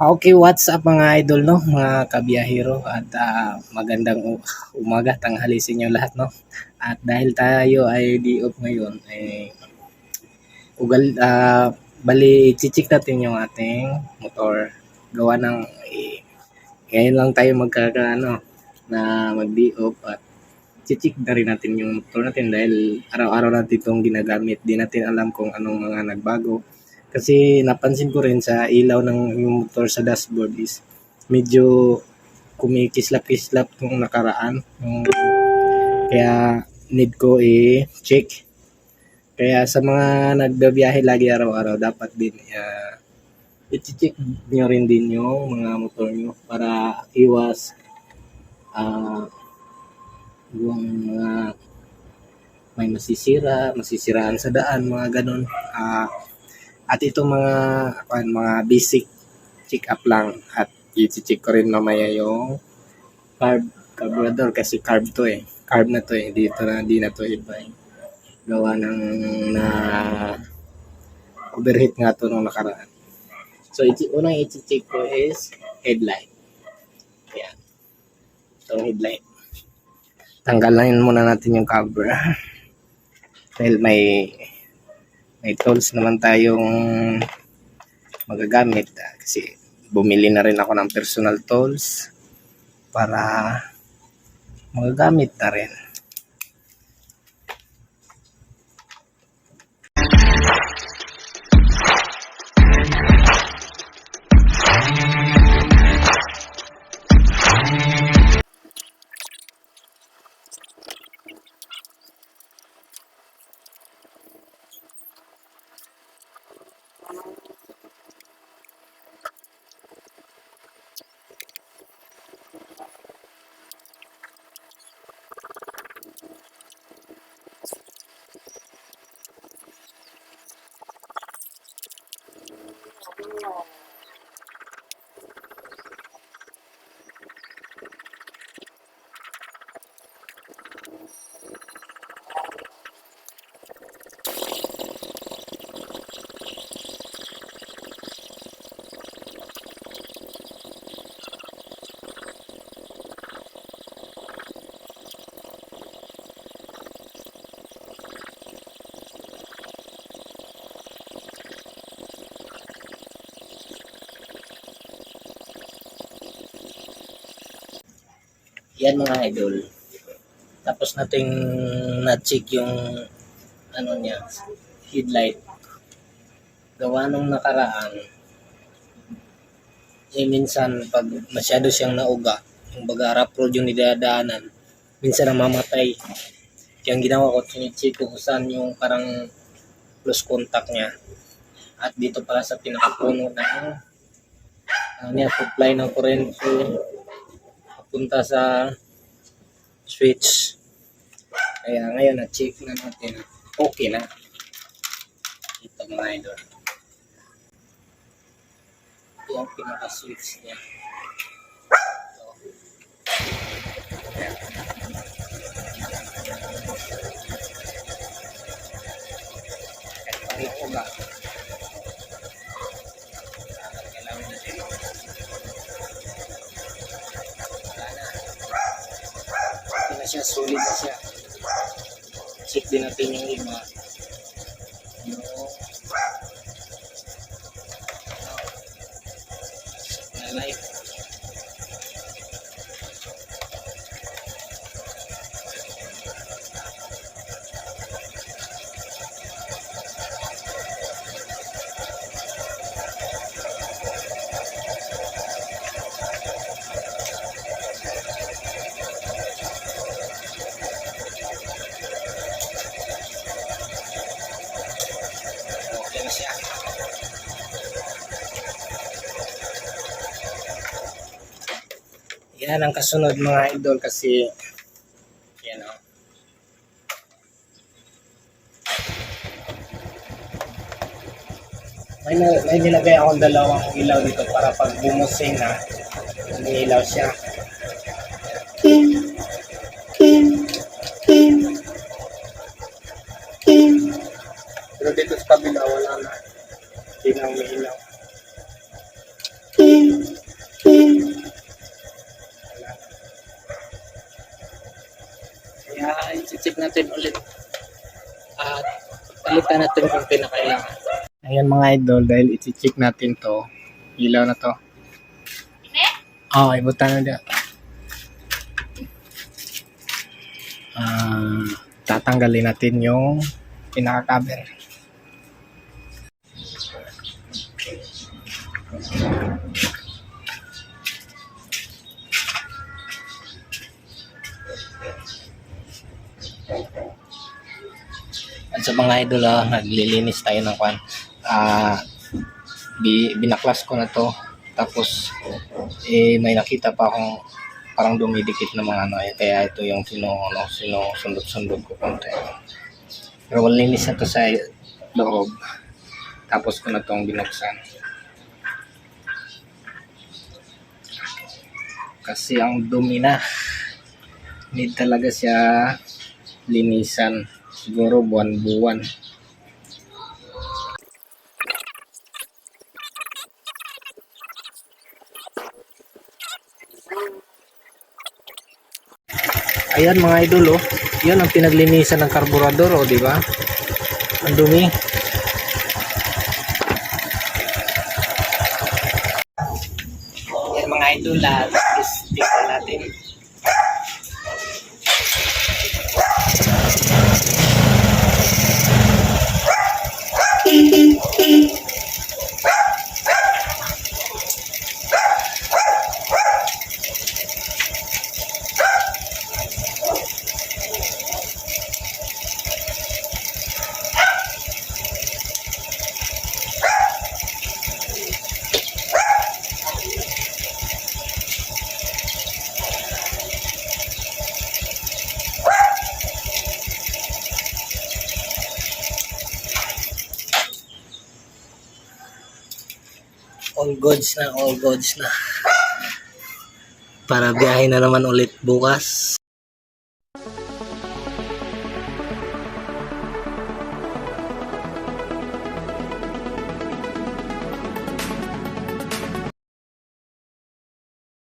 Okay, what's up mga idol, no? Mga kabiyahero at magandang umaga, tanghali sa inyo lahat, no? At dahil tayo ay di off ngayon, bali i-check natin yung ating motor. Gawa ng ngayon lang tayo magkakaano na mag-di off at check na rin natin yung motor natin dahil araw-araw natin itong ginagamit. Di natin alam kung anong mga nagbago. Kasi napansin ko rin sa ilaw ng yung motor sa dashboard is medyo kumikislap-kislap nung nakaraan. Kaya need ko i-check. Kaya sa mga nagbabiyahe lagi araw-araw, dapat din i-check nyo rin din yung mga motor nyo para iwas yung mga may masisiraan sa daan, mga ganun. At ito mga basic check up lang at i-check ko rin mamaya yung carburetor kasi carb na to di na to iba gawa ng na overheat nga to nung nakaraan. So unang i-check ko is headlight. Ayan, itong headlight, tanggalin muna natin yung cover dahil may tools naman tayong magagamit kasi bumili na rin ako ng personal tools para magagamit na rin. Yan mga idol. Tapos nating na-check yung niya, headlight. Gawa nung nakaraan, minsan pag masyado siyang nauga, yung baga rough road yung nidadaanan, minsan namamatay. Kaya ang ginawa ko, tinicheck ko kung saan yung parang close contact niya. At dito pala sa pinakapuno ng supply ng kurente punta sa switch. Kaya ngayon na-check na natin. Okay na. Ito mga idol. Ito yung pinaka-switch niya. Ito. Ayan. Pareho ba? Siya, solid na siya. Check din natin yung iba. Yung light. Yan ang kasunod mga idol kasi yan o. May nilagay akong dalawang ilaw dito para pag bumusing na umiilaw siya. Pero dito sa kabila wala na. Hindi na umiilaw. i-check natin ulit at palitan natin kung pinakailangan. Ayan mga idol, dahil i-check natin to, ilaw na to. Ibutan na dyan. Tatanggalin natin yung pinaka-cover. At sa mga idol, naglilinis tayo ng kwan. Binaklas ko na to. Tapos, may nakita pa akong parang dumidikit na mga kaya ito yung sinusundot-sundot ko konti. Pero linis na to sa loob. Tapos ko na tong binuksan. Kasi ang dumi na. Need talaga siya linisan. Siguro buwan-buwan. Ayan mga idol, yan ang pinaglinisan ng karburador, di ba? Ang dumi. Ayan mga idol, stick natin. All goods na. Para biyahe na naman ulit bukas.